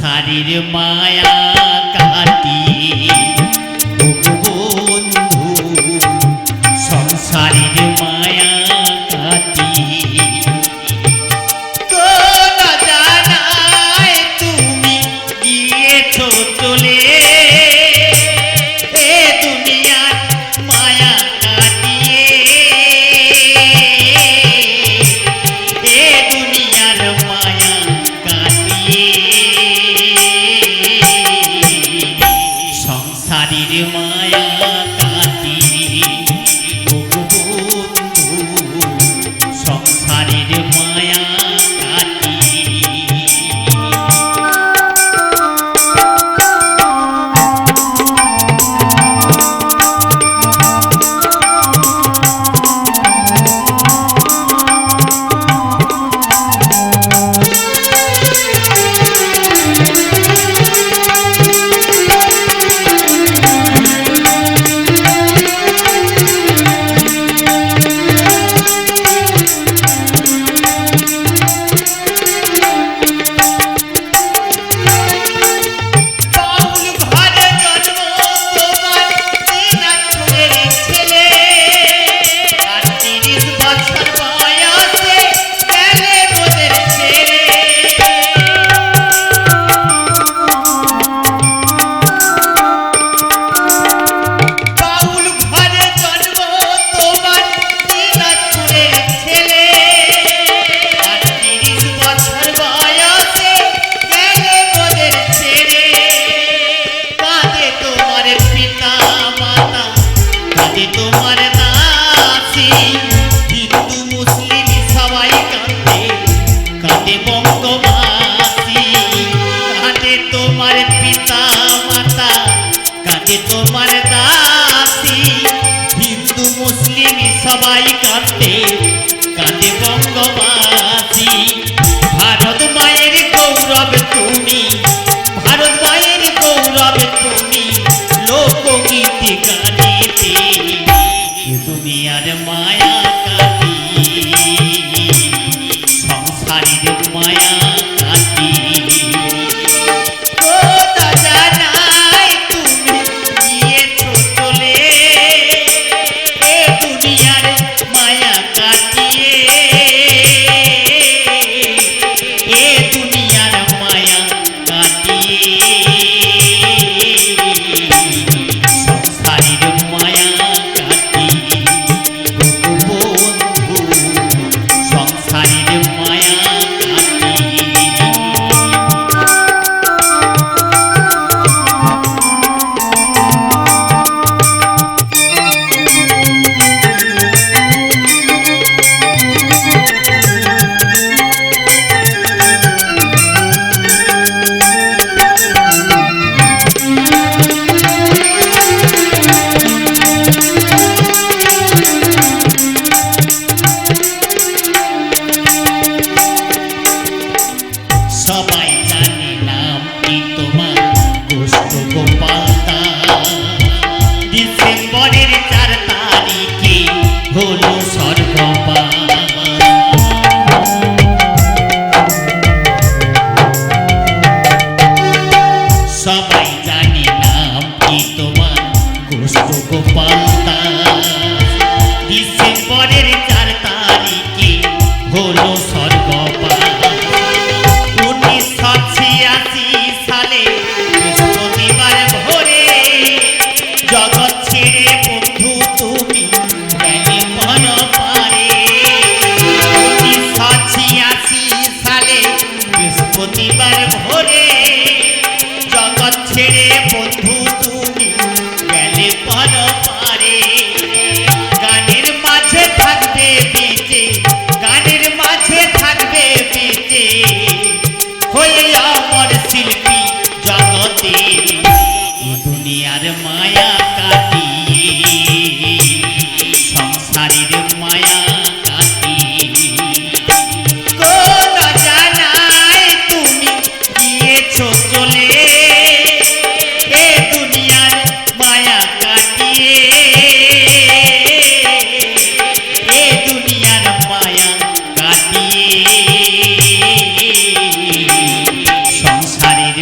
সংসারের মায়া কাটিয়ে বন্ধু সংসারের মায়া কাটিয়ে কোন জানায় তুমি গিয়েছো চলে এ দুনিয়ার মায়া কাটিয়ে এ দুনিয়ার মায়া কাটিয়ে সংসারের মায়া কাটিয়ে বন্ধু সংসারের মায়া সবাই কাঁদে কাঁদে বঙ্গবাসী ভারত মায়ের গৌরব তুমি ভারত মায়ের গৌরব তুমি লোকগীতি গানিতে দুনিয়ার মায়া কাটিয়ে সংসারের মায়া সবাই জানে নামটি তোমার গোষ্ঠ গোপালদা ডিসেম্বরের 4 তারিখে হলো স্বর্গবাস সবাই জানে নামটি তোমার গোষ্ঠ গোপালদা ডিসেম্বরের 4 তারিখে হলো স্বর্গবাস 1986 সালে বৃহস্পতিবার ভোরে জগৎ ছেড়ে বন্ধু তুমি গেলে পরপারে 1986 সালে বৃহস্পতিবার ভোরে জগৎ ছেড়ে বন্ধু তুমি গেলে পরপারে গানের মাঝে থাকবে বেঁচে গানের মাঝে থাকবে বেঁচে হয়ে আমার শিল্পী জগতে দুনিয়ার মায়া কাটিয়ে সংসারের মায়া কাটিয়ে কোন জানায় তুমি গিয়েছো চলে এ দুনিয়ার মায়া কাটিয়ে এ দুনিয়ার মায়া কাটিয়ে সংসারের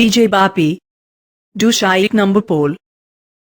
DJ Bapi. Dusha 1 number pole.